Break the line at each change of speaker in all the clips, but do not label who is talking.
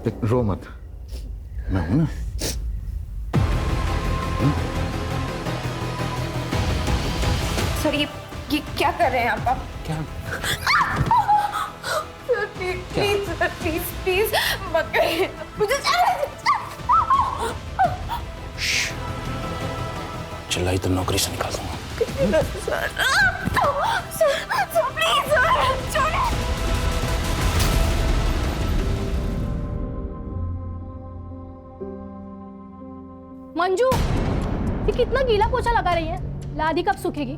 रो मत, मैं हूं ना।
सर ये क्या कर रहे हैं आप?
क्या?
Sir please sir please please मत करिए मुझे।
चिल्लाई तो नौकरी से निकाल दूंगा।
सर प्लीज सर छोड़िए।
मंजू, ये कितना गीला पोछा लगा रही है? लादी कब सूखेगी?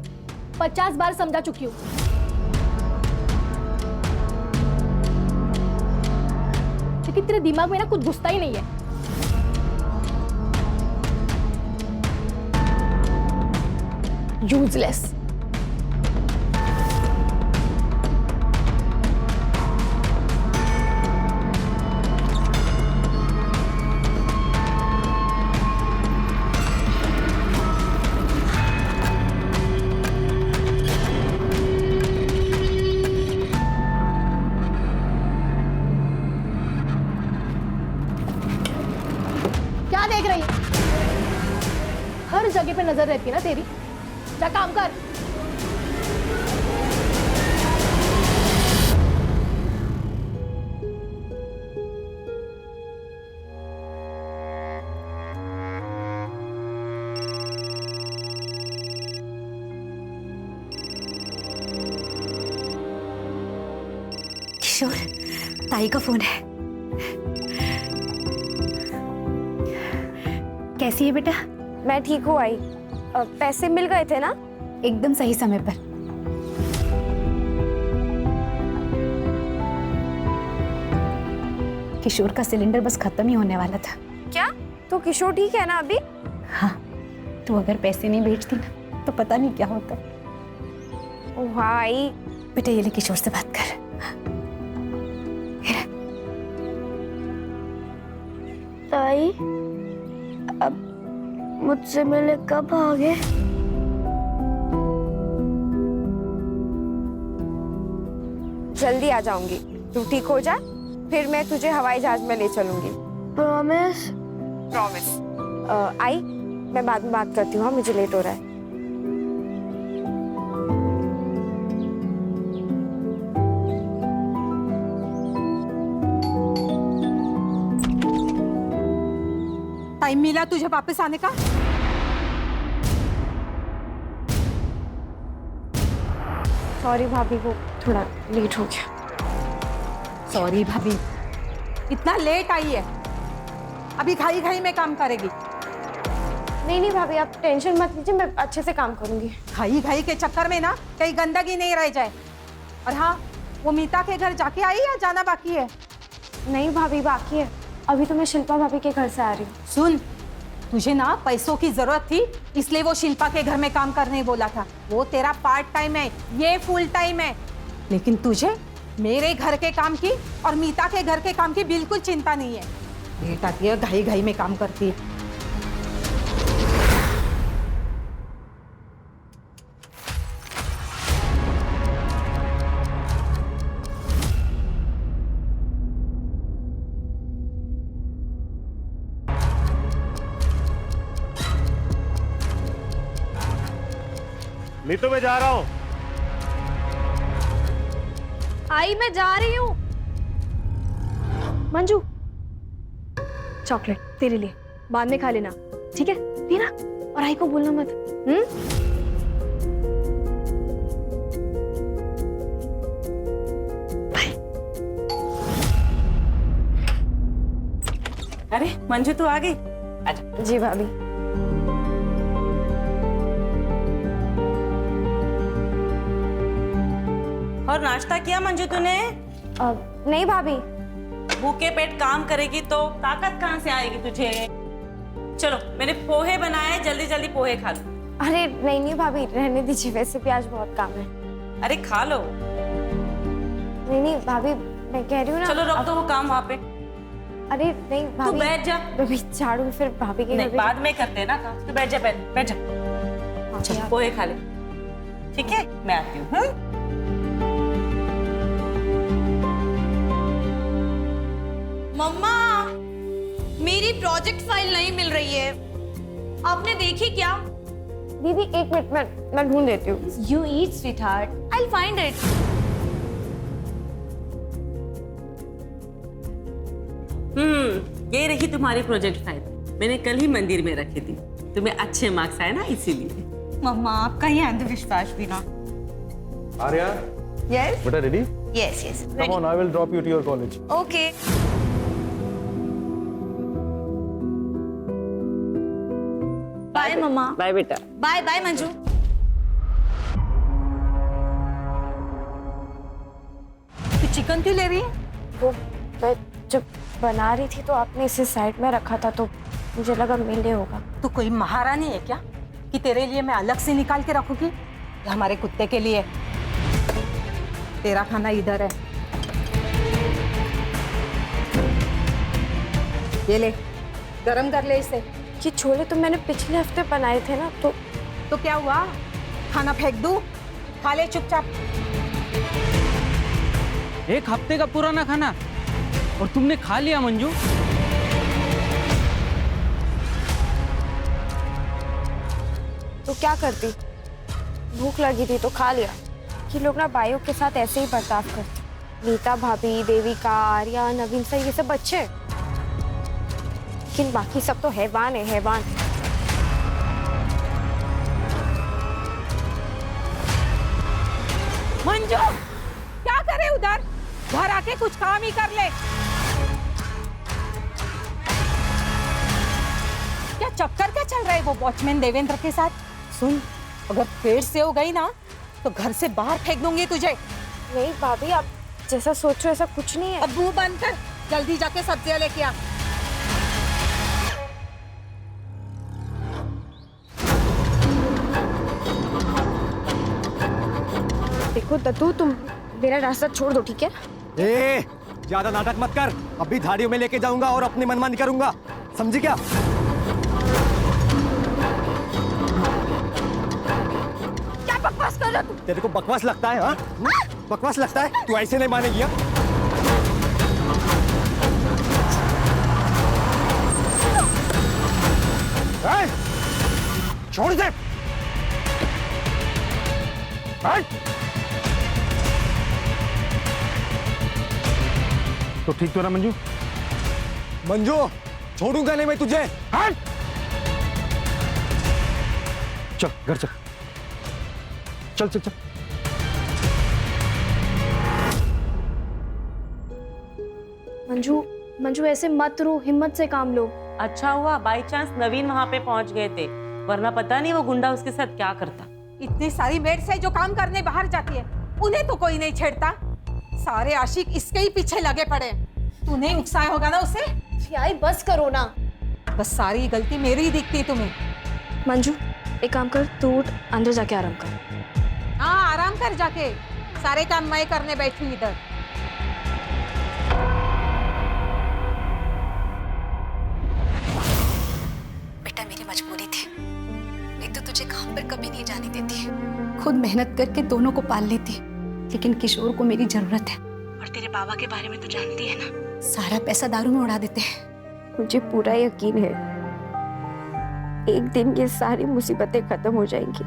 50 बार समझा चुकी हूँ। लेकिन तेरे दिमाग में ना कुछ घुसता ही नहीं है। यूजलेस। क्या देख रही है? हर जगह पे नजर रहती है ना तेरी। जा काम कर।
किशोर, ताई का फोन है। कैसी है बेटा?
मैं ठीक हूँ आई। पैसे मिल गए थे ना?
एकदम सही समय पर। किशोर का सिलेंडर बस खत्म ही होने वाला था।
क्या? तो किशोर ठीक है ना अभी?
हाँ, तू अगर पैसे नहीं भेजती ना तो पता नहीं क्या होता।
ओह आई।
बेटा ये ले, किशोर से बात कर।
ताई अब मुझसे मिले कब आओगे? जल्दी आ जाऊंगी। तू ठीक हो जा, फिर मैं तुझे हवाई जहाज में ले चलूंगी। प्रॉमिस? प्रॉमिस। आई, मैं बाद में बात करती हूँ, मुझे लेट हो रहा है।
टाइम मिला तुझे वापस आने का?
सॉरी भाभी, वो थोड़ा लेट हो गया।
सॉरी भाभी, इतना लेट आई है, अभी खाई खाई में काम करेगी।
नहीं नहीं भाभी, आप टेंशन मत लीजिए, मैं अच्छे से काम करूंगी।
खाई खाई के चक्कर में ना कहीं गंदगी नहीं रह जाए। और हाँ, वो मीता के घर जाके आई या जाना बाकी है?
नहीं भाभी, बाकी है। अभी तो मैं शिल्पा भाभी के घर से आ रही हूँ।
सुन, तुझे ना पैसों की जरूरत थी, इसलिए वो शिल्पा के घर में काम करने बोला था। वो तेरा पार्ट टाइम है, ये फुल टाइम है। लेकिन तुझे मेरे घर के काम की और मीता के घर के काम की बिल्कुल चिंता नहीं है। बेटा ये घाई घाई में काम करती है।
नीतू, मैं जा रहा हूँ।
आई मैं जा रही हूँ। मंजू, चॉकलेट तेरे लिए, बाद में खा लेना, ठीक है? पीना, और आई को बोलना मत। बाय।
अरे मंजू, तू आ गई? आजा।
जी भाभी।
और नाश्ता किया मंजू तूने?
नहीं भाभी।
भूखे पेट काम करेगी तो ताकत कहाँ से आएगी तुझे? चलो, मैंने पोहे बनाए, जल्दी जल्दी पोहे खा लो।
अरे नहीं नहीं भाभी, रहने दीजिए, वैसे भी आज बहुत काम है।
अरे खा लो।
नहीं नहीं भाभी, मैं कह रही हूँ ना।
चलो रख दो वो काम वहाँ पे।
अरे नहीं भाभी,
तू बैठ जा।
भाभी झाड़ू फिर भाभी के
नहीं,
घर
बाद में करते हैं ना काम। तू बैठ जा, बैठ जा। चल पोहे खा ले, ठीक है? मैं आती हूँ। मम्मा
प्रोजेक्ट फाइल नहीं मिल रही है। आपने देखी क्या?
दीदी एक मिनट मैं ढूंढ देती हूँ।
You eat, sweetheart. I'll find it.
ये रही तुम्हारी प्रोजेक्ट फाइल। मैंने कल ही मंदिर में रखी थी। तुम्हें अच्छे मार्क्स आए ना, इसीलिए।
मम्मा आपका ही अंधविश्वास भी ना।
आर्या,
Yes?
बेटा ready?
Yes, yes.
Come on, I will drop you to your college.
Okay. Bye, mamma.
Bye बेटा।
Bye, bye, Manju.
तू चिकन क्यों ले रही है?
वो मैं जब बना रही थी तो आपने इसे साइड में रखा था तो मुझे लगा मिले होगा।
तू कोई महारानी है क्या कि तेरे लिए मैं अलग से निकाल के रखूंगी? ये हमारे कुत्ते के लिए। तेरा खाना इधर है, ये ले, गरम कर ले इसे।
ये छोले तो मैंने पिछले हफ्ते बनाए थे ना,
तो क्या हुआ? खाना फेंक दूं? खा ले चुपचाप।
एक हफ्ते का पुराना खाना और तुमने खा लिया मंजू?
तो क्या करती? भूख लगी थी तो खा लिया। ये लोग ना बाइयों के साथ ऐसे ही बर्ताव करते। नीता भाभी, देविका, आर्या, नवीन सर, ये सब बच्चे, लेकिन बाकी सब तो हैवान है, हैवान।
मंजू क्या करे उधर? घर आके कुछ काम ही कर ले। क्या चक्कर क्या चल रहा है वो वॉचमैन देवेंद्र के साथ? सुन, अगर फिर से हो गई ना तो घर से बाहर फेंक दूंगी तुझे।
नहीं भाभी, आप जैसा सोचो ऐसा कुछ नहीं है।
अब मुंह बंद कर, जल्दी जाके सब्जियां लेके आ।
देखो दत्तू, तुम मेरा रास्ता छोड़ दो, ठीक है?
ए, ज्यादा नाटक मत कर। अभी धाड़ियों में लेके जाऊंगा और अपनी मनमानी करूंगा, समझी क्या?
क्या बकवास कर रहा तू?
तेरे को बकवास लगता है? हाँ, बकवास लगता है? तू ऐसे नहीं मानेगी। हाँ? छोड़ दे। तो ठीक तो ना मंजू? मंजू, छोड़ूंगा नहीं मैं तुझे। चल घर चल, चल चल चल।
मंजू ऐसे मत रो, हिम्मत से काम लो।
अच्छा हुआ बाई चांस नवीन वहां पे पहुंच गए थे, वरना पता नहीं वो गुंडा उसके साथ क्या करता।
इतनी सारी मेड्स है जो काम करने बाहर जाती है, उन्हें तो कोई नहीं छेड़ता। सारे आशिक इसके ही पीछे लगे पड़े। तूने उकसाया होगा ना उसे।
यार बस करो ना।
बस सारी गलती मेरी ही दिखती है तुम्हें।
मंजू एक काम कर, तू उठ, अंदर जाके आराम कर।
हाँ आराम कर जाके, सारे काम मैं करने बैठी हूँ इधर।
बेटा मेरी मजबूरी थी, नहीं तो तुझे काम पर कभी नहीं जाने देती। खुद मेहनत करके दोनों को पाल लेती, लेकिन किशोर को मेरी जरूरत है। और तेरे बाबा के बारे में तो जानती है ना, सारा पैसा दारू में उड़ा देते हैं।
मुझे पूरा यकीन है एक दिन ये सारी मुसीबतें खत्म हो जाएंगी।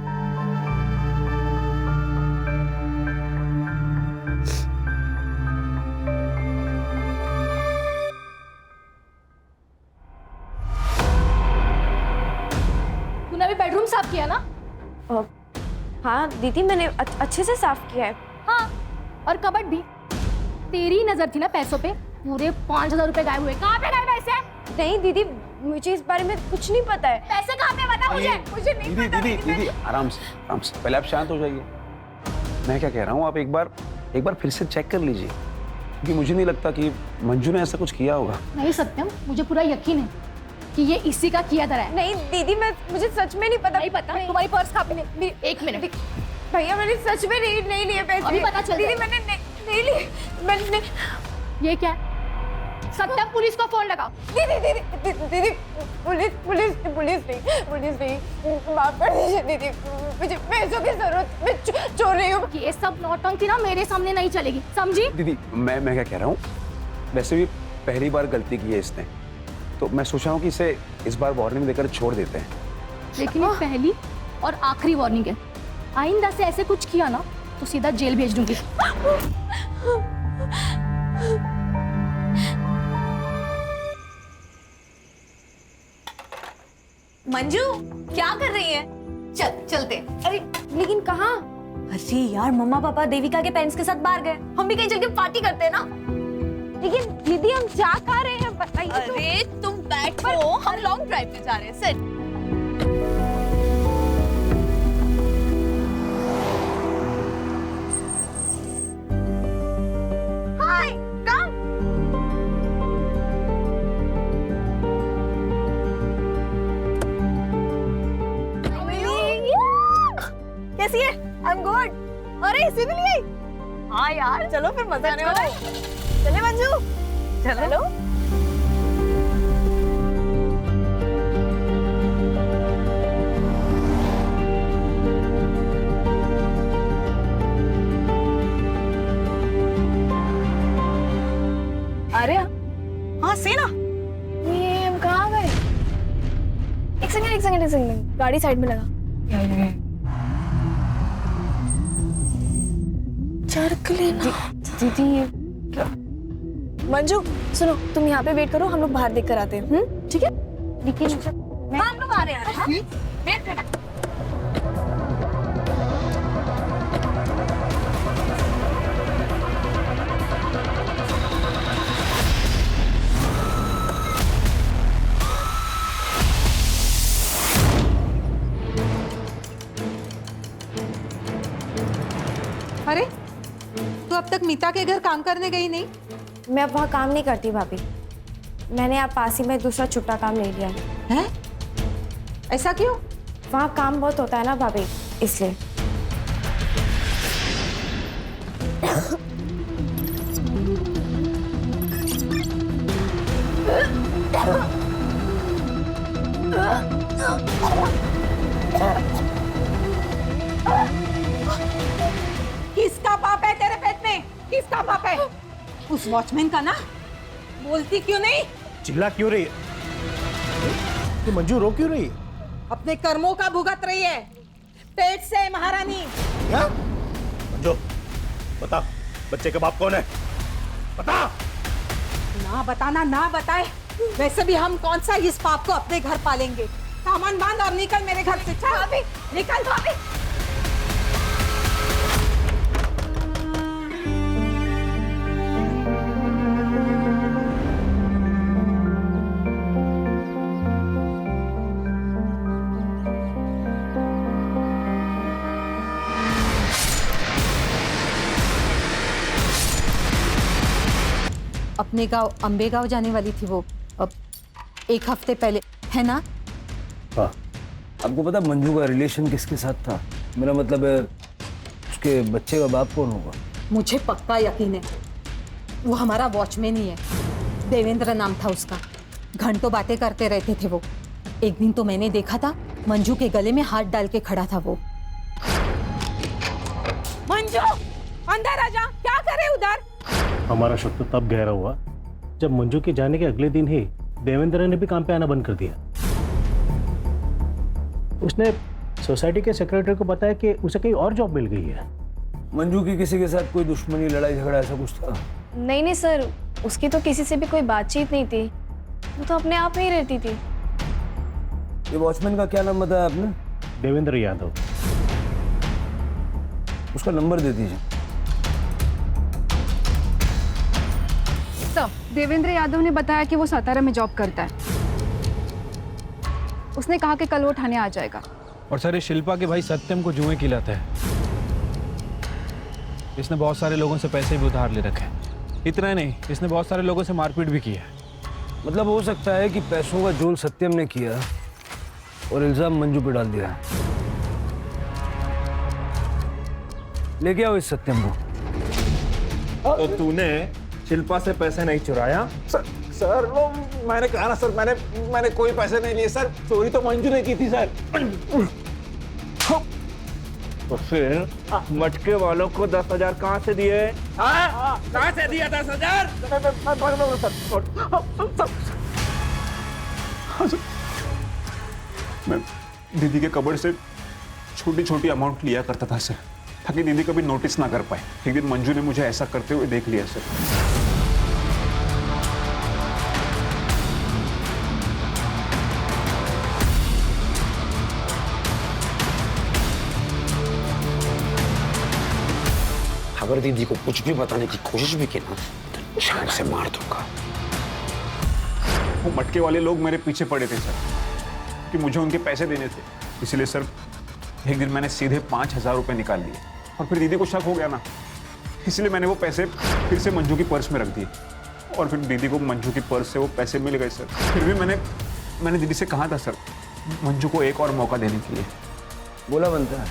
तूने अभी बेडरूम साफ किया ना?
हाँ दीदी, मैंने अच्छे से साफ किया है।
हाँ, और कबर्ड भी। तेरी नजर थी ना पैसों पे, पूरे 5,000 रुपए गायब हुए। कहाँ पे गए पैसे?
नहीं दीदी, मुझे इस बारे में कुछ नहीं पता है।
पैसे कहाँ पे बता मुझे? मुझे नहीं पता।
दीदी आराम से पहले आप शांत हो जाइए। मैं क्या कह रहा हूँ, आप एक बार फिर से चेक कर लीजिए, क्योंकि मुझे नहीं लगता कि मंजू ने ऐसा कुछ किया होगा।
नहीं सत्यम, मुझे पूरा यकीन है कि ये इसी का किया धरा है।
नहीं दीदी, मुझे सच में नहीं पता।
नहीं पता? तुम्हारी पर्स कहाँ पे? एक मिनट
भैया, मैंने सच में नहीं लिए पैसे।
अभी पता चल
दीदी, मैंने नहीं लिए। मैंने
ये क्या है? सत्यम, पुलिस को फोन लगाओ।
दीदी, पुलिस नहीं, माफ कर दीजिए दीदी, मुझे पैसों की जरूरत, मैं चोर रही हूँ।
ये सब नौटंकी ना मेरे सामने नहीं चलेगी, समझी?
दीदी मैं क्या कह रहा हूँ, वैसे भी पहली बार गलती की है इसने, तो मैं सोच रहा हूँ कि इसे इस बार वार्निंग देकर छोड़ देते हैं।
लेकिन ये पहली और आखिरी वार्निंग है, आइंदा से ऐसे कुछ किया ना तो सीधा जेल भेज दूंगी।
मंजू क्या कर रही है? चलते।
अरे लेकिन कहाँ?
अरे यार, मम्मा पापा देविका के पेरेंट्स के साथ बाहर गए, हम भी कहीं चल के पार्टी करते हैं ना।
लेकिन दीदी हम जा कहाँ रहे हैं बताइए तो।
अरे तुम बैठो, हम लॉन्ग ड्राइव पे जा रहे हैं। सिट।
हाय कम।
कैसी है? I am good. अरे इसे भी ले आई? हाँ यार, चलो फिर मजा आने वाला है। चले मंजू, चलो।
अरे
हाँ सेना,
ये हम कहाँ गए? एक सेकंड, गाड़ी साइड में लगा। चढ़ लेना। दीदी ये क्या?
मंजू
सुनो, तुम यहाँ पे वेट करो, हम लोग बाहर देख कर आते हैं। ठीक है? लेकिन
हम लोग आ रहे हैं। हाँ? वेट।
अरे तू अब तक मीता के घर काम करने गई नहीं?
मैं अब वहाँ काम नहीं करती भाभी, मैंने आप पास ही में दूसरा छुट्टा काम ले लिया है।
हैं? ऐसा क्यों?
वहाँ काम बहुत होता है ना भाभी, इसलिए।
किसका पाप है तेरे पेट में? किसका पाप है? उस वॉचमैन का ना? बोलती क्यों नहीं?
चिल्ला क्यों रही है? ये मंजू रो क्यों रही है?
अपने कर्मों का भुगत रही है, पेट से महारानी।
क्या? मंजू बता, बच्चे का बाप कौन है? बता।
ना बताना ना बताए, वैसे भी हम कौन सा इस पाप को अपने घर पालेंगे। सामान बांध और निकल मेरे घर से। चल भाभी, निकल भाभी। अपने गांव अंबेगांव जाने वाली थी वो, अब 1 हफ्ते पहले, है ना?
हाँ। आपको पता मंजू का रिलेशन किसके साथ था? मेरा मतलब है उसके बच्चे का बाप कौन होगा?
मुझे पक्का यकीन है वो हमारा वॉचमैन ही है। देवेंद्र नाम था उसका, घंटों बातें करते रहते थे वो। एक दिन तो मैंने देखा था मंजू के गले में हाथ डाल के खड़ा था वो। मंजू अंदर आ जा, क्या करे उधर?
हमारा शक तो तब गहरा हुआ जब मंजू के जाने के अगले दिन ही देवेंद्र ने भी काम पे आना बंद कर दिया। उसने सोसाइटी के सेक्रेटरी को बताया कि उसे कहीं और जॉब मिल गई है।
मंजू की किसी के साथ कोई दुश्मनी, लड़ाई झगड़ा ऐसा कुछ था?
नहीं सर, उसकी तो किसी से भी कोई बातचीत नहीं थी, वो तो अपने आप में ही रहती थी।
ये वॉचमैन का क्या नाम बताया आपने?
देवेंद्र यादव।
उसका नंबर दे दीजिए।
देवेंद्र यादव ने बताया कि वो सातारा में जॉब करता है। उसने कहा कि कल वो थाने आ जाएगा।
और सर, ये शिल्पा के भाई सत्यम को जुए खिलाता है। इसने बहुत सारे लोगों से पैसे भी उधार ले रखे हैं। इतना ही नहीं, इसने बहुत सारे लोगों से मारपीट भी किया है।
मतलब हो सकता है कि पैसों का जोल सत्यम ने किया और इल्जाम मंजू पे डाल दिया। लेके आओ इस सत्यम को।
तो तूने शिल्पा से पैसे नहीं चुराया? सर वो मैंने कहा ना सर, मैंने कोई पैसे नहीं लिए सर। चोरी तो मंजू ने की थी सर। तो फिर मटके वालों को 10,000 कहाँ से दिए? कहाँ से दिया 10,000? हाँ सर, मैं दीदी के कबड़ से छोटी छोटी अमाउंट लिया करता था सर, ताकि दीदी कभी नोटिस ना कर पाए। एक दिन मंजू ने मुझे ऐसा करते हुए देख लिया सर।
अगर दीदी को कुछ भी बताने की कोशिश भी की ना तो जान से मार दूंगा।
वो मटके वाले लोग मेरे पीछे पड़े थे सर, कि मुझे उनके पैसे देने थे। इसलिए सर एक दिन मैंने सीधे 5,000 रुपए निकाल लिए और फिर दीदी को शक हो गया ना, इसलिए मैंने वो पैसे फिर से मंजू की पर्स में रख दिए और फिर दीदी को मंजू की पर्स से वो पैसे मिल गए सर। फिर भी मैंने दीदी से कहा था सर मंजू को एक और मौका देने के लिए।
बोला बनता है।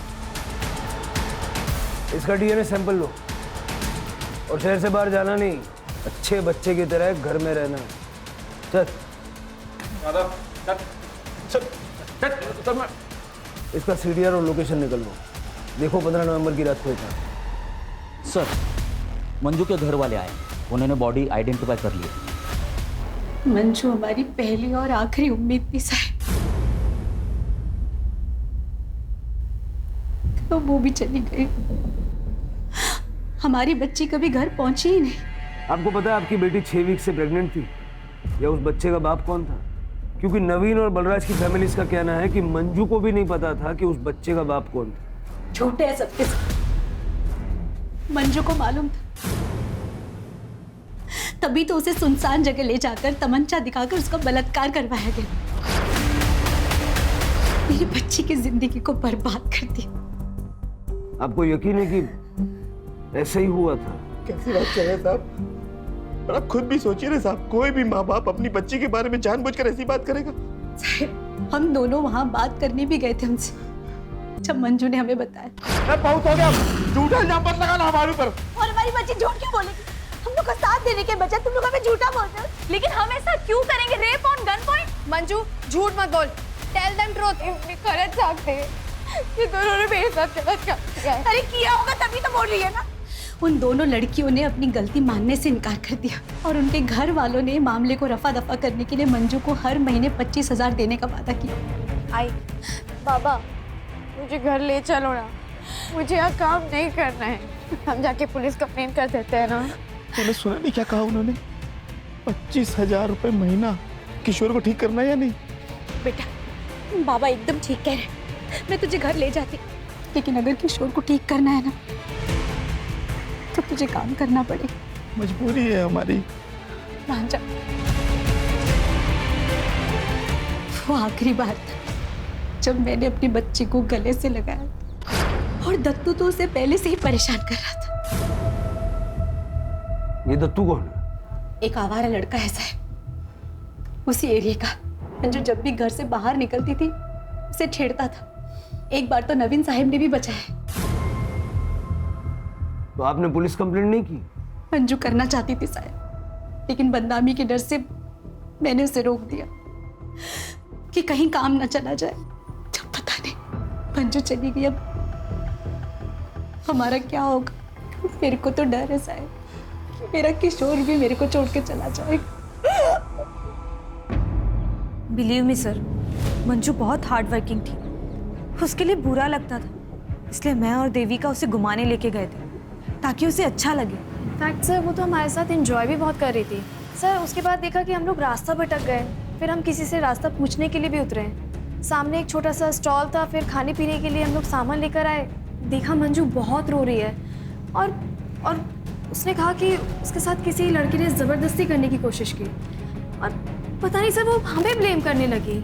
इसका डीएनए सैंपल लो और शहर से बाहर जाना नहीं, अच्छे बच्चे की तरह घर में रहना। चल इसका सीडीआर और लोकेशन निकल लो। देखो 15 नवंबर की रात को था।
सर मंजू के घर वाले आए, उन्होंने बॉडी आइडेंटिफाई कर ली।
मंजू हमारी पहली और आखिरी उम्मीद थी साहब, तो वो भी चली गई। हमारी बच्ची कभी घर पहुंची ही नहीं।
आपको पता है आपकी बेटी 6 वीक से प्रेग्नेंट थी, या उस बच्चे का बाप कौन था? क्योंकि नवीन और बलराज की फैमिली का कहना है कि मंजू को भी नहीं पता था कि उस बच्चे का बाप कौन था।
झूठे है सबके सब। मंजू को मालूम था, तभी तो उसे सुनसान जगह ले जाकर तमंचा दिखाकर उसका बलात्कार करवाया गया। मेरी बच्ची की जिंदगी को बर्बाद कर दिया।
आपको यकीन है कि ऐसा ही हुआ था?
कैसी बात कर रहे हैं साहब? और आप खुद भी सोचिए ना साहब, कोई भी माँ बाप अपनी बच्ची के बारे में जानबूझकर ऐसी बात करेगा?
साहब हम दोनों वहां बात करने भी गए थे उनसे, जब मंजू ने हमें बताया।
बहुत हो गया, झूठा इल्जाम मत लगाना हमारे ऊपर।
और हमारी बच्ची झूठ क्यों बोलेगी? हम लोग का साथ देने के बजाय तुम लोग हमें झूठा बोलते हो। लेकिन हम ऐसा क्यों करेंगे? Rape on gun point?
Manju झूठ मत बोल, टेल देम ट्रूथ। कर सकते ये दोनों ने मेरे साथ गलत किया।
अरे किया होगा तभी तो बोल रही है ना।
उन दोनों लड़कियों ने अपनी गलती मानने से इनकार कर दिया और उनके घर वालों ने मामले को रफा दफा करने के लिए मंजू को हर महीने 25,000 देने का वादा किया।
आई बाबा मुझे घर ले चलो ना, मुझे यहाँ काम नहीं करना है। हम जाके पुलिस कंप्लेन कर देते हैं ना।
मैंने सुना नहीं क्या कहा उन्होंने? 25,000 रुपए महीना। किशोर को ठीक करना है या नहीं?
बेटा बाबा एकदम ठीक कह रहे, मैं तुझे घर ले जाती, लेकिन अगर किशोर को ठीक करना है ना तो तुझे काम करना पड़ेगा।
मजबूरी है हमारी।
मान जा। वो आखिरी बार था जब मैंने अपनी बच्ची को गले से लगाया और दत्तू तो उसे पहले से ही परेशान कर रहा था।
ये दत्तू कौन है?
एक आवारा लड़का है साहब, उसी एरिया का। मंजू जब भी घर से बाहर निकलती थी उसे छेड़ता था। एक बार तो नवीन साहब ने भी बचाया।
तो आपने पुलिस कंप्लेंट नहीं की?
मंजू करना चाहती थी साहब, लेकिन बदनामी के डर से मैंने उसे रोक दिया कि कहीं काम न चला जाए। जब पता नहीं मंजू चली गई, अब हमारा क्या होगा? मेरे को तो डर है साहब कि मेरा किशोर भी मेरे को छोड़ के चला जाएगा।
बिलीव मी सर, मंजू बहुत हार्ड वर्किंग थी। उसके लिए बुरा लगता था, इसलिए मैं और देविका उसे घुमाने लेके गए थे ताकि उसे अच्छा लगे।
फैक्ट सर वो तो हमारे साथ एंजॉय भी बहुत कर रही थी सर। उसके बाद देखा कि हम लोग रास्ता भटक गए, फिर हम किसी से रास्ता पूछने के लिए भी उतरे। सामने एक छोटा सा स्टॉल था, फिर खाने पीने के लिए हम लोग सामान लेकर आए। देखा मंजू बहुत रो रही है और उसने कहा कि उसके साथ किसी लड़की ने ज़बरदस्ती करने की कोशिश की और पता नहीं सर वो हमें ब्लेम करने लगी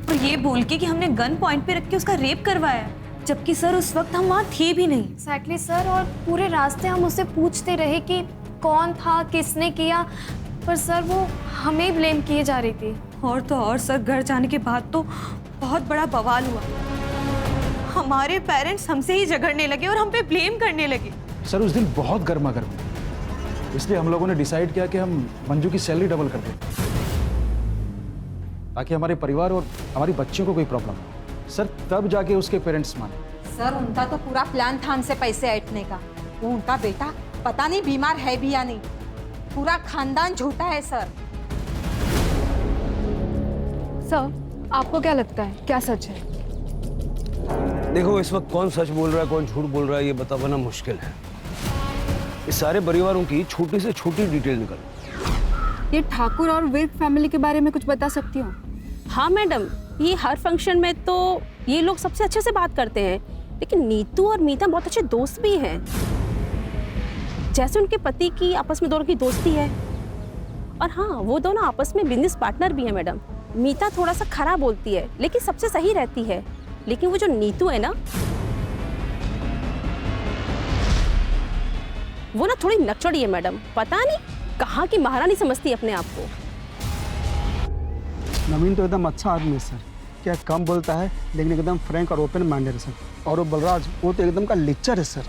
और ये बोल के कि हमने गन पॉइंट पे रख के उसका रेप करवाया, जबकि सर उस वक्त हम वहाँ थे भी नहीं।
एक्जैक्टली सर, और पूरे रास्ते हम उससे पूछते रहे कि कौन था, किसने किया, पर सर वो हमें ब्लेम किए जा रही थी।
और तो और सर घर जाने के बाद तो बहुत बड़ा बवाल हुआ। हमारे पेरेंट्स हमसे ही झगड़ने लगे और हम पे ब्लेम करने लगे।
सर उस दिन बहुत गर्मा गर्म, इसलिए हम लोगों ने डिसाइड किया कि हम मंजू की सैलरी डबल कर दें ताकि हमारे परिवार और हमारी बच्चियों को कोई प्रॉब्लम हो। सर तब जाके उसके पेरेंट्स माने।
सर उनका तो पूरा प्लान था हमसे पैसे ऐंठने का। वो उनका बेटा पता नहीं बीमार है भी या नहीं, पूरा खानदान झूठा है सर।
सर, आपको क्या लगता है क्या सच है?
देखो, इस वक्त कौन सच बोल रहा है कौन झूठ बोल रहा है ये बता पाना मुश्किल है। इस सारे परिवारों की छोटी से छोटी डिटेल निकल।
ये ठाकुर और विर्क फैमिली के बारे में कुछ बता सकती हो?
हाँ मैडम, ये हर फंक्शन में तो ये लोग सबसे अच्छे से बात करते हैं, लेकिन नीतू और मीता बहुत अच्छे दोस्त भी हैं। जैसे उनके पति की आपस में दोनों की दोस्ती है। और हाँ, वो दोनों आपस में बिजनेस पार्टनर भी हैं मैडम। मीता थोड़ा सा खराब बोलती है लेकिन सबसे सही रहती है, लेकिन वो जो नीतू है ना, वो ना थोड़ी नकचड़ी है मैडम। पता नहीं कहाँ की महारानी समझती है अपने आप को।
नवीन तो एकदम अच्छा आदमी है सर, क्या कम बोलता है लेकिन एकदम फ्रैंक और ओपन माइंडेड है सर। और वो बलराज, वो तो एकदम का लेक्चर है सर।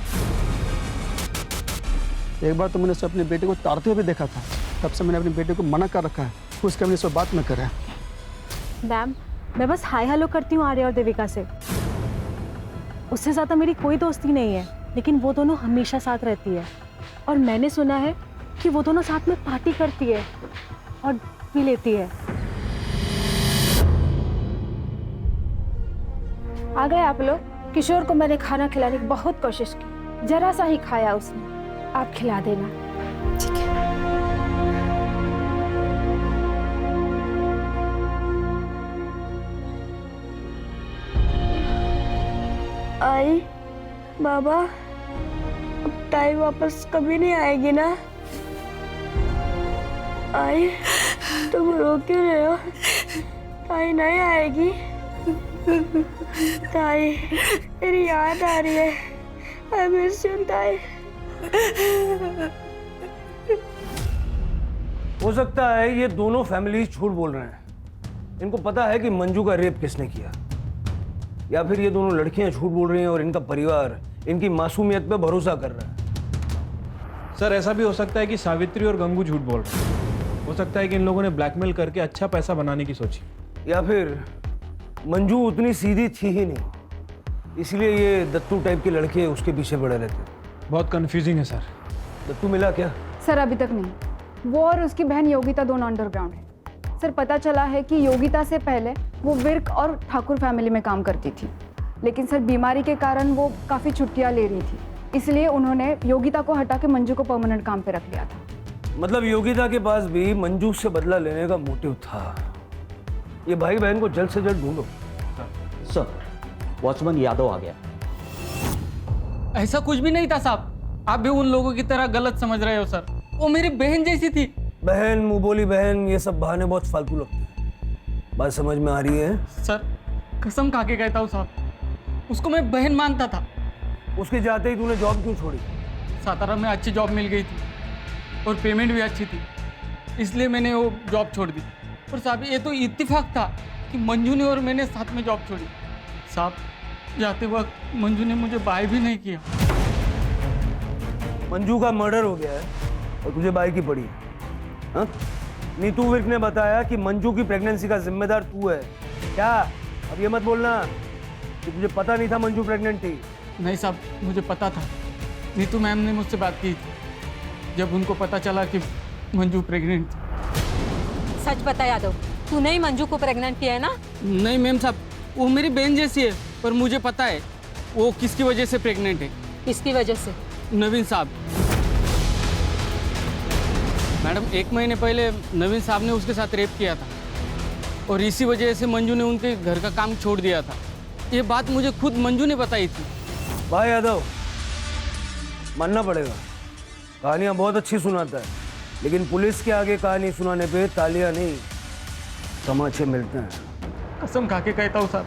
एक बार तो मैंने उससे अपने बेटे को तारते हुए भी देखा था, तब से मैंने अपने बेटे को मना कर रखा है कि उसके अपने से बात न करे।
मैम, मैं बस हाय हेलो करती हूँ आर्या और देविका से। उससे ज़्यादा मेरी कोई दोस्ती नहीं है, लेकिन वो दोनों हमेशा साथ रहती है। और मैंने सुना है कि वो दोनों साथ में पार्टी करती है और पी लेती है।
आ गए आप लोग? किशोर को मैंने खाना खिलाने की बहुत कोशिश की, जरा सा ही खाया उसने। आप खिला देना।
ठीक है।
आई बाबा, अब ताई वापस कभी नहीं आएगी ना? आई, तुम रो क्यों रहे हो? ताई नहीं आएगी? ताई, तेरी याद आ रही है। आई मिस यू ताई।
हो सकता है ये दोनों फैमिलीज झूठ बोल रहे हैं। इनको पता है कि मंजू का रेप किसने किया, या फिर ये दोनों लड़कियां झूठ बोल रही हैं और इनका परिवार इनकी मासूमियत पे भरोसा कर रहा है।
सर, ऐसा भी हो सकता है कि सावित्री और गंगू झूठ बोल रहे हैं। हो सकता है कि इन लोगों ने ब्लैकमेल करके अच्छा पैसा बनाने की सोची,
या फिर मंजू उतनी सीधी थी ही नहीं, इसलिए ये दत्तू टाइप के लड़के उसके पीछे पड़े रहते।
बहुत कंफ्यूजिंग है सर।
दत्तू मिला क्या?
सर, अभी तक नहीं। वो और उसकी बहन योगिता दोनों अंडरग्राउंड है। सर, पता चला है कि योगिता से पहले वो विर्क और ठाकुर फैमिली में काम करती थी, लेकिन सर बीमारी के कारण वो काफ़ी छुट्टियां ले रही थी, इसलिए उन्होंने योगिता को हटा के मंजू को परमानेंट काम पे रख लिया था।
मतलब योगिता के पास भी मंजू से बदला लेने का मोटिव था। ये भाई बहन को जल्द से जल्द ढूंढो।
सर, वॉचमैन यादव आ गया।
ऐसा कुछ भी नहीं था साहब, आप भी उन लोगों की तरह गलत समझ रहे हो सर। वो मेरी बहन जैसी थी।
बहन, मुंह बोली बहन, ये सब बहाने बहुत फालतू लगते हैं। बात समझ में आ रही है?
सर, कसम खा के कहता हूँ साहब, उसको मैं बहन मानता था।
उसके जाते ही तूने जॉब क्यों छोड़ी?
सातारा में अच्छी जॉब मिल गई थी और पेमेंट भी अच्छी थी, इसलिए मैंने वो जॉब छोड़ दी। और साहब, ये तो इत्तेफाक था कि मंजू ने और मैंने साथ में जॉब छोड़ी। साहब, जाते वक्त मंजू ने मुझे बाय भी नहीं किया।
मंजू का मर्डर हो गया है और तुझे बाय की पड़ी है, हाँ? नीतू विर्क ने बताया कि मंजू की प्रेगनेंसी का जिम्मेदार तू है। क्या? अब ये मत बोलना कि तुझे पता नहीं था मंजू प्रेग्नेंट थी।
नहीं साहब, मुझे पता था। नीतू मैम ने मुझसे बात की थी जब उनको पता चला कि मंजू प्रेग्नेंट थी।
सच बता यादव, तूने ही मंजू को प्रेग्नेंट किया है ना?
नहीं मैम साहब, वो मेरी बहन जैसी है, पर मुझे पता है वो किसकी वजह से प्रेग्नेंट है।
किसकी वजह से?
नवीन साहब। मैडम, 1 महीने पहले नवीन साहब ने उसके साथ रेप किया था और इसी वजह से मंजू ने उनके घर का काम छोड़ दिया था। ये बात मुझे खुद मंजू ने बताई थी।
भाई यादव, मानना पड़ेगा, कहानियां बहुत अच्छी सुनाता है, लेकिन पुलिस के आगे कहानी सुनाने पे तालियां नहीं तमाचे मिलते हैं।
कसम खा के कहता हूँ साहब,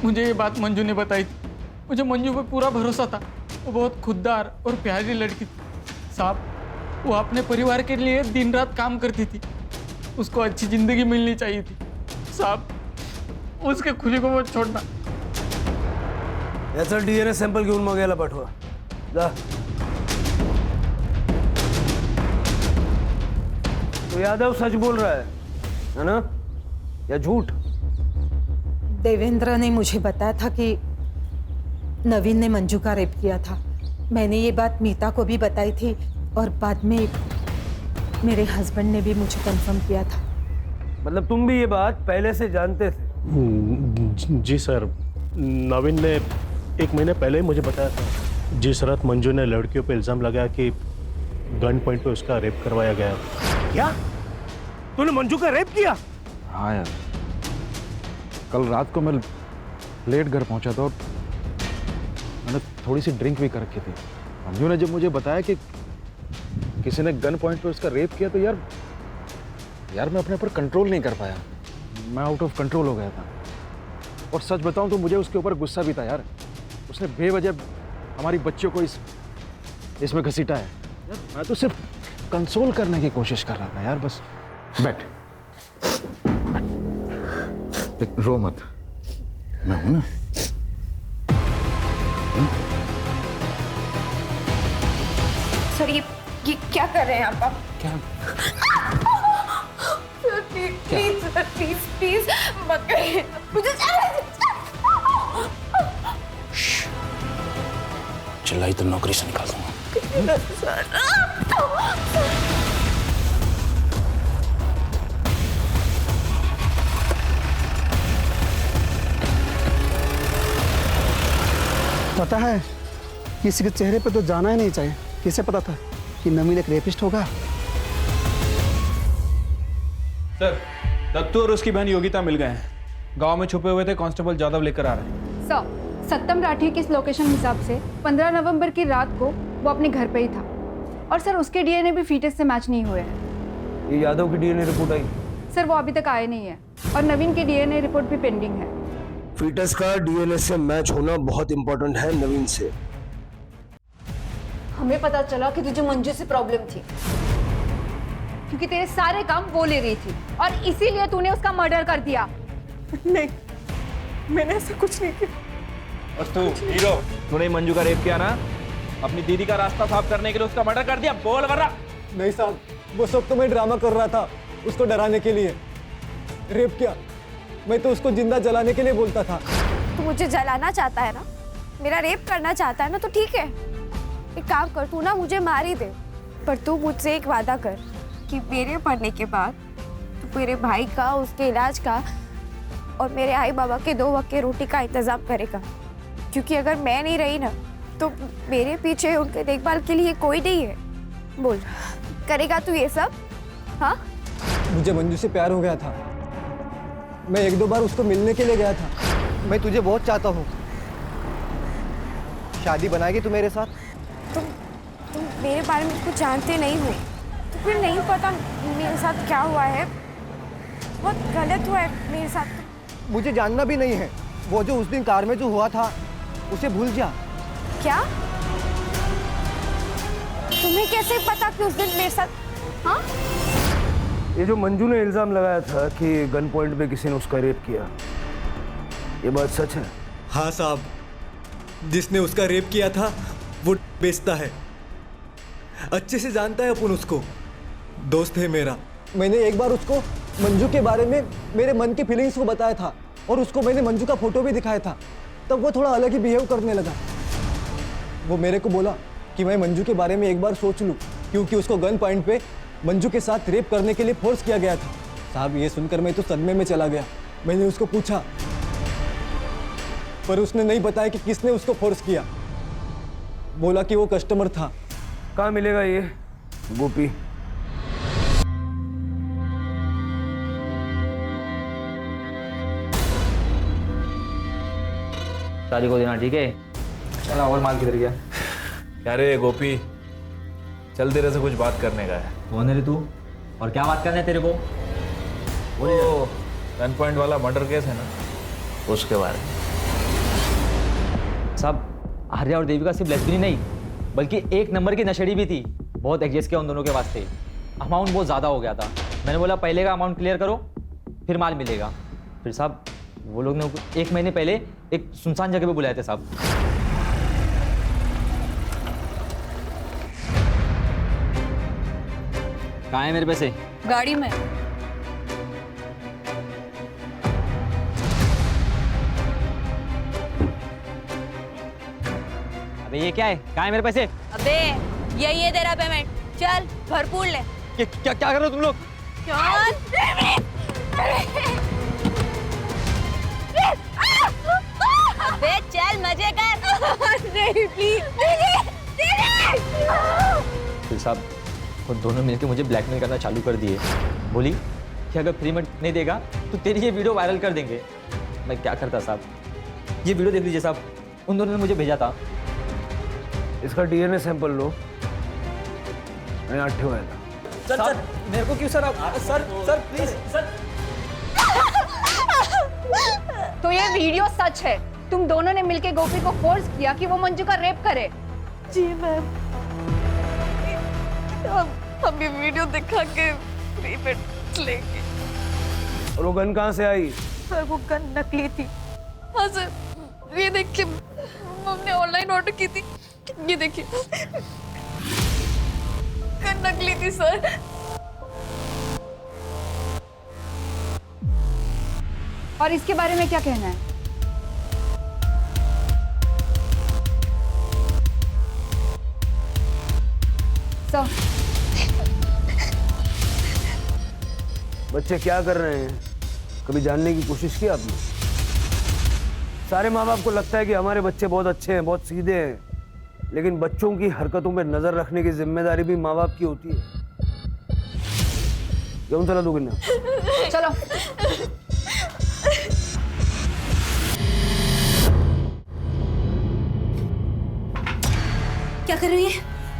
मुझे ये बात मंजू ने बताई थी। मुझे मंजू पे पूरा भरोसा था। वो बहुत खुददार और प्यारी लड़की थी साहब। वो अपने परिवार के लिए दिन रात काम करती थी। उसको अच्छी जिंदगी मिलनी चाहिए थी साहब। उसके खुली को मत छोड़ना।
याचा डीएनए सॅम्पल घेऊन मग याला पाठवा जा। तो यादव सच बोल रहा है ना, या झूठ?
देवेंद्र ने मुझे बताया था कि नवीन ने मंजू का रेप किया था। मैंने ये बात मीता को भी बताई थी और बाद में मेरे हस्बैंड ने भी मुझे कंफर्म किया था।
मतलब तुम भी ये बात पहले से जानते थे?
जी सर, नवीन ने 1 महीने पहले ही मुझे बताया था। जिस रात मंजू ने लड़कियों पे इल्जाम लगाया कि गन पॉइंट पे उसका रेप करवाया गया।
क्या? तूने मंजू का रेप किया?
हाँ यार, कल रात को मैं लेट घर पहुंचा था और मैंने थोड़ी सी ड्रिंक भी कर रखी थी। मंजू ने जब मुझे बताया कि किसी ने गन पॉइंट पे उसका रेप किया तो यार मैं अपने ऊपर कंट्रोल नहीं कर पाया। मैं आउट ऑफ कंट्रोल हो गया था। और सच बताऊं तो मुझे उसके ऊपर गुस्सा भी था यार। उसने बेवजह हमारी बच्चियों को इसमें घसीटा है। यार मैं तो सिर्फ कंसोल करने की कोशिश कर रहा था यार, बस। बैठ, रो मत, मैं हूं ना।
सर ये क्या कर रहे हैं आप?
क्या?
प्लीज सर, प्लीज प्लीज मत करिए मुझे।
चिल्लाई तो नौकरी से निकाल दूंगा।
पता है, किसी के चेहरे पे तो जाना ही नहीं चाहिए। किसे पता था कि नवीन एक रेपिस्ट होगा?
सर, दत्तू और उसकी बहन योगिता मिल गए हैं। गांव में छुपे हुए थे, कांस्टेबल जादव लेकर आ रहे हैं।
सर, सत्यम राठी की इस लोकेशन हिसाब से 15 नवंबर की रात को वो अपने घर पे ही था। और सर उसके डीएनए भी फीटस से मैच नहीं हुए हैं।
ये यादव की डीएनए रिपोर्ट आई?
सर वो अभी तक आए नहीं है और नवीन की डीएनए रिपोर्ट भी पेंडिंग है।
फीटस का डीएनए से मैच होना बहुत इंपॉर्टेंट है नवीन से।
हमें पता चला कि तुझे मंजू से प्रॉब्लम थी क्योंकि तेरे सारे काम वो ले रही थी और इसीलिए तूने उसका मर्डर कर दिया।
नहीं, मैंने ऐसा कुछ नहीं किया।
और तू हीरो, तूने मंजू का रेप किया ना? अपनी दीदी का रास्ता साफ करने के लिए उसका मर्डर कर दिया। बोल वरना।
नहीं साहब, वो सब तो मैं ड्रामा कर रहा था उसको डराने के लिए। रेप किया? मैं तो उसको जिंदा जलाने के लिए बोलता था।
तू मुझे जलाना चाहता है ना, मेरा रेप करना चाहता है ना, तो ठीक है, एक काम कर, तू ना मुझे मार ही दे, पर तू मुझसे एक वादा कर कि मेरे मरने के बाद तू मेरे भाई का, उसके इलाज का और मेरे आई बाबा के 2 वक्त के रोटी का इंतजाम करेगा। क्योंकि अगर मैं नहीं रही ना तो मेरे पीछे उनके देखभाल के लिए कोई नहीं है। बोल, करेगा तू ये सब? हाँ?
मुझे मंजू से प्यार हो गया था। मैं 1-2 बार उसको मिलने के लिए गया था। मैं तुझे बहुत चाहता हूँ। शादी बनाएगी तू मेरे साथ?
तुम मेरे बारे में कुछ जानते नहीं हो तो फिर नहीं पता मेरे साथ क्या हुआ है। बहुत गलत हुआ है मेरे साथ।
मुझे जानना भी नहीं है। वो जो उस दिन कार में जो हुआ था उसे भूल जा।
क्या? तुम्हें कैसे पता कि उस दिन मेरे साथ? हाँ?
ये जो मंजू ने इल्जाम लगाया था कि गन पॉइंट पे किसी ने उसका रेप किया, ये बात सच है?
हाँ साहब, जिसने उसका रेप किया था वो बेचता है। अच्छे से जानता है अपन उसको, दोस्त है मेरा। मैंने एक बार उसको मंजू के बारे में मेरे मन की फीलिंग्स को बताया था और उसको मैंने मंजू का फोटो भी दिखाया था। तब वो थोड़ा अलग ही बिहेव करने लगा। वो मेरे को बोला कि मैं मंजू के बारे में एक बार सोच लूं, क्योंकि उसको गन पॉइंट पे मंजू के साथ रेप करने के लिए फोर्स किया गया था। साहब ये सुनकर मैं तो सदमे में चला गया। मैंने उसको पूछा पर उसने नहीं बताया कि किसने उसको फोर्स किया। बोला कि वो कस्टमर था।
कहाँ मिलेगा ये गोपी?
शादी को देना, ठीक है?
चला, और माल किधर गया? क्या रे गोपी, चल तेरे से कुछ बात करने का है।
कौन है रे तू और क्या बात करना है तेरे को?
वो गन पॉइंट वाला मर्डर केस है ना, उसके बारे में।
साहब, आर्या और देविका सिर्फ लेस्बियन नहीं बल्कि 1 नंबर की नशेड़ी भी थी। बहुत एडजस्ट किया उन दोनों के वास्ते। अमाउंट बहुत ज़्यादा हो गया था। मैंने बोला पहले का अमाउंट क्लियर करो फिर माल मिलेगा। फिर साहब वो लोग ने 1 महीने पहले एक सुनसान जगह पे बुलाए थे साहब। कहाँ है मेरे पैसे?
गाड़ी में।
अबे ये क्या है? कहाँ है मेरे पैसे?
अबे यही है तेरा पेमेंट, चल भरपूर ले।
क्या कर रहे हो तुम लोग?
चल। अबे चल मजे कर।
नहीं प्लीज।
फिर साहब वो दोनों मिलकर मुझे ब्लैकमेल करना चालू कर दिए। बोली कि अगर फ्री में नहीं देगा तो तेरी ये वीडियो वायरल कर देंगे। मैं क्या करता साहब, ये वीडियो देख लीजिए साहब, उन दोनों ने मुझे भेजा था।
इसका डीएनए सैंपल लो, मैं यहाँ ठेवाया था।
सर मेरे को क्यों सर आप सर प्लीज सर।
तो ये वीडियो सच है? तुम दोनों ने मिलके गोपी को फोर्स किया कि वो मंजू का रेप करे?
जी मैम, हम ये वीडियो दिखा के फ्री में लेंगे।
और वो गन कहाँ से आई?
सर वो गन नकली थी। हाँ सर, ये देखिए हमने ऑनलाइन ऑर्डर की थी, ये देखिए गन नकली थी सर।
और इसके बारे में क्या कहना है?
बच्चे क्या कर रहे हैं, कभी जानने की कोशिश की आपने? सारे माँ बाप को लगता है कि हमारे बच्चे बहुत अच्छे हैं, बहुत सीधे हैं, लेकिन बच्चों की हरकतों पर नजर रखने की जिम्मेदारी भी माँ बाप की होती है। क्यों चला दो गिन्ना?
चलो।
क्या कर रही है?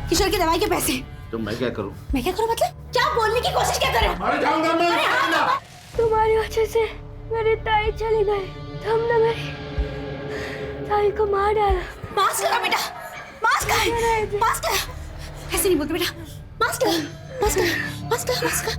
किशोर की दवाई के पैसे।
तो मैं क्या करूं?
मैं क्या करूं मतलब? क्या बोलने की कोशिश क्या कर रहे हो?
अरे जाऊंगा मैं।
अरे हाँ।
तुम्हारी वजह से मेरी ताई चली गई, तुमने मेरी ताई को मार डाला।
मास्क लगा बेटा, मास्क लगा, मास्क लगा। ऐसे नहीं बोलते बेटा, मास्क लगा, मास्क लगा, मास्क लगा, मास्क लगा।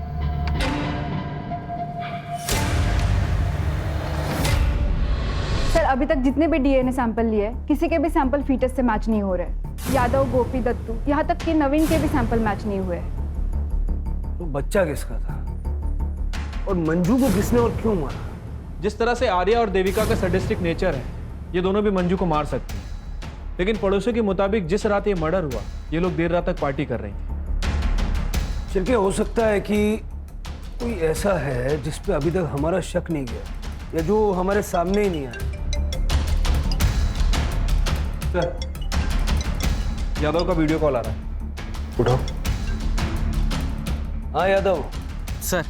सर अभी तक जितने भी डीएनए सैंपल लिए किसी के भी सैंपल फीटस से मैच नहीं हो रहे। यादव, गोपी, दत्तू, यहाँ तक कि नवीन के भी सैंपल मैच नहीं हुए।
तो बच्चा किसका था और मंजू को किसने और क्यों मारा?
जिस तरह से आर्या और देविका का सैडिस्टिक नेचर है, ये दोनों भी मंजू को मार सकते हैं। लेकिन पड़ोसियों के मुताबिक जिस रात ये मर्डर हुआ, ये लोग देर रात तक पार्टी कर रही थी।
चिल्के हो सकता है कि कोई ऐसा है जिस पे अभी तक हमारा शक नहीं गया, या जो हमारे सामने ही नहीं आया।
सर यादव का वीडियो कॉल आ रहा है,
उठाओ। हाँ यादव।
सर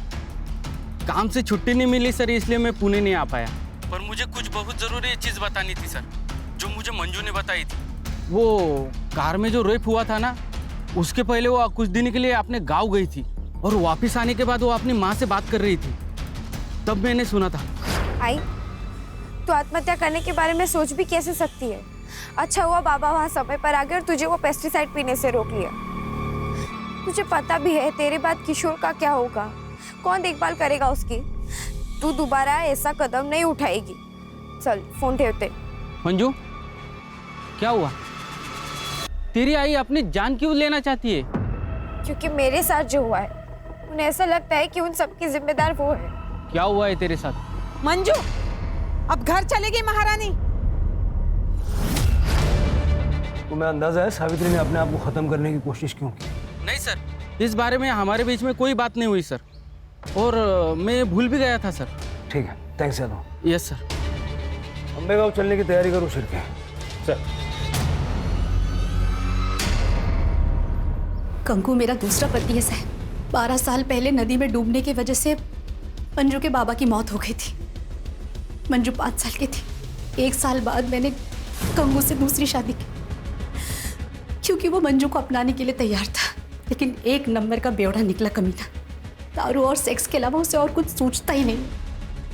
काम से छुट्टी नहीं मिली सर, इसलिए मैं पुणे नहीं आ पाया। पर मुझे कुछ बहुत ज़रूरी चीज़ बतानी थी सर, जो मुझे मंजू ने बताई थी। वो कार में जो रेप हुआ था ना, उसके पहले वो कुछ दिन के लिए अपने गांव गई थी, और वापस आने के बाद वो अपनी माँ से बात कर रही थी, तब मैंने सुना था।
आई, तू आत्महत्या करने के बारे में सोच भी कैसे सकती है? अच्छा हुआ बाबा वहाँ समय पर आ गए और तुझे वो पेस्टिसाइड पीने से रोक लिया। तुझे पता भी है तेरे बाद किशोर का क्या होगा, कौन देखभाल करेगा उसकी? तू दोबारा ऐसा कदम नहीं उठाएगी। चल फोन ठेवते।
मंजू क्या हुआ? तेरी आई अपनी जान क्यों लेना चाहती है?
क्योंकि मेरे साथ जो हुआ है, उन्हें ऐसा लगता है कि उन सबकी जिम्मेदार वो है।
क्या हुआ है तेरे साथ?
मंजू अब घर चलेगी महारानी।
तुम्हें अंदाजा है सावित्री ने अपने आप को खत्म करने की कोशिश क्यों की?
नहीं सर, इस बारे में हमारे बीच में कोई बात नहीं हुई सर, और मैं भूल भी गया था सर।
ठीक है, thanks Yadav.
Yes sir.
Ambegaon चलने की तैयारी करो शिरके।
सर
कंकु मेरा दूसरा पति है सर। 12 साल पहले नदी में डूबने की वजह से मंजू के बाबा की मौत हो गई थी। मंजू 5 साल की थी। 1 साल बाद मैंने कंकु से दूसरी शादी की, क्योंकि वो मंजू को अपनाने के लिए तैयार था। लेकिन 1 नंबर का बेवड़ा निकला कमीना। दारू और सेक्स के अलावा उसे और कुछ सोचता ही नहीं।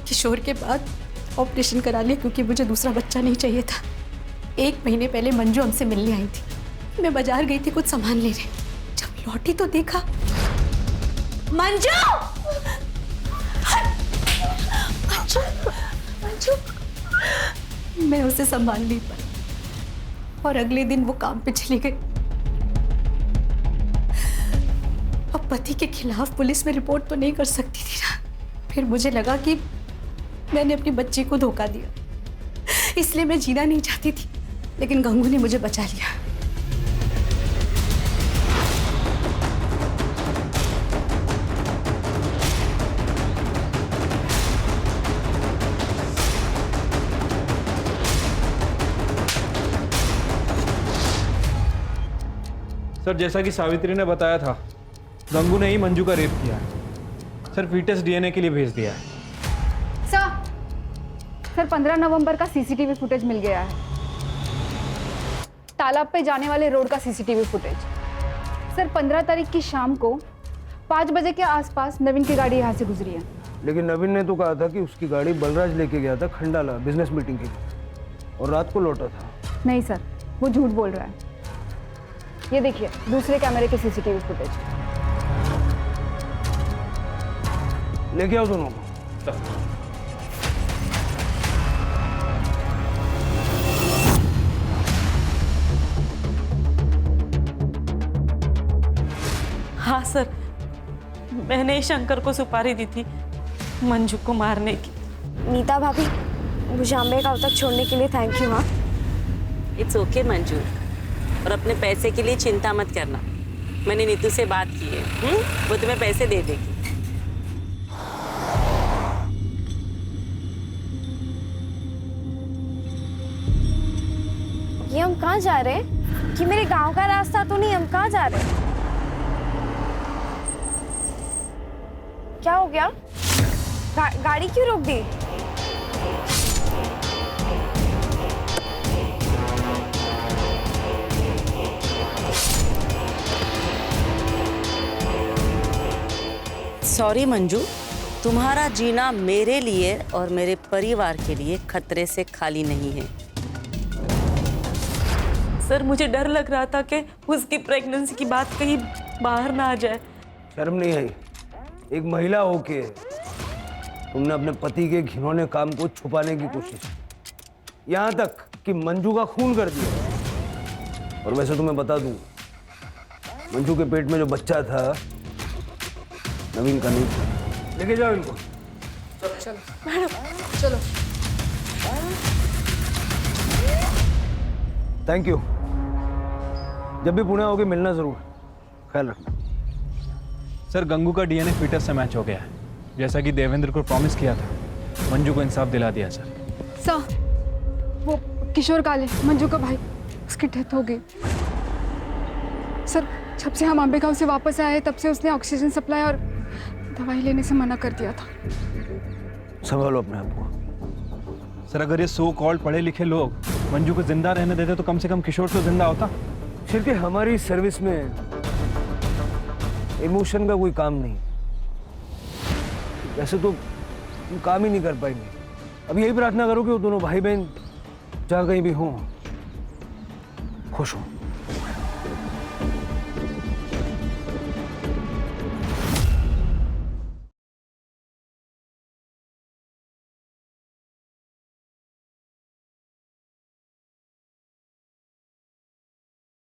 किशोर के बाद ऑपरेशन करा लिया क्योंकि मुझे दूसरा बच्चा नहीं चाहिए था। 1 महीने पहले मंजू हमसे मिलने आई थी। मैं बाजार गई थी कुछ सामान लेने। जब लौटी तो देखा मंजू मंजू मंजू। मैं उसे संभाल नहीं पाई और अगले दिन वो काम पे चली गई। अब पति के खिलाफ पुलिस में रिपोर्ट तो नहीं कर सकती थी ना। फिर मुझे लगा कि मैंने अपनी बच्ची को धोखा दिया, इसलिए मैं जीना नहीं चाहती थी। लेकिन गंगू ने मुझे बचा लिया।
सर जैसा कि सावित्री ने बताया था, गंगू ने ही मंजू का रेप किया है। सर फीटस डीएनए के लिए भेज दिया है।
सर 15 नवंबर का सीसीटीवी फुटेज मिल गया है, तालाब पे जाने वाले रोड का सीसीटीवी फुटेज। सर 15 तारीख की शाम को 5 बजे के आसपास नवीन की गाड़ी यहाँ से गुजरी है।
लेकिन नवीन ने तो कहा था कि उसकी गाड़ी बलराज लेके गया था खंडाला बिजनेस मीटिंग के लिए और रात को लौटा था।
नहीं सर, वो झूठ बोल रहा है। ये देखिए दूसरे कैमरे के सीसीटीवी फुटेज।
लेके आओ दोनों को।
हाँ सर, मैंने शंकर को सुपारी दी थी मंजू को मारने की।
नीता भाभी, मुझे अम्बे गांव तक छोड़ने के लिए थैंक यू। हाँ,
इट्स ओके मंजू, और अपने पैसे के लिए चिंता मत करना। मैंने नीतू से बात की है, वो तुम्हें पैसे दे देगी।
ये हम कहाँ जा रहे हैं? कि मेरे गांव का रास्ता तो नहीं, हम कहाँ जा रहे हैं? क्या हो गया? गाड़ी क्यों रोक दी?
सॉरी मंजू, तुम्हारा जीना मेरे लिए और मेरे परिवार के लिए खतरे से खाली नहीं है। सर मुझे डर लग रहा था कि उसकी प्रेगनेंसी की बात कहीं बाहर ना आ जाए।
शर्म नहीं आई? एक महिला होके तुमने अपने पति के घिनौने काम को छुपाने की कोशिश, यहाँ तक कि मंजू का खून कर दिया। और वैसे तुम्हें बता दूं, मंजू के पेट में जो बच्चा था नवीन का नहीं था। लेके जाओ इनको।
चलो मैडम, चलो।
Thank you. जब भी पुणे आओगे मिलना जरूर, ख्याल रखना।
सर गंगू का डीएनए फीटस से मैच हो गया है, जैसा कि देवेंद्र को प्रॉमिस किया था। मंजू को इंसाफ दिला दिया सर।
सर वो किशोर काले, मंजू का भाई, उसकी डेथ हो गई। सर जब से हम अम्बे गांव से वापस आए तब से उसने ऑक्सीजन सप्लाई और दवाई लेने से मना कर दिया था।
संभालो अपने आप को।
सर अगर ये सो कॉल्ड पढ़े लिखे लोग मंजू को जिंदा रहने देते तो कम से कम किशोर तो जिंदा होता।
फिर के हमारी सर्विस में इमोशन का कोई काम नहीं, वैसे तो हम काम ही नहीं कर पाएंगे। अब यही प्रार्थना करो कि वो दोनों भाई बहन जहाँ कहीं भी हों खुश हों।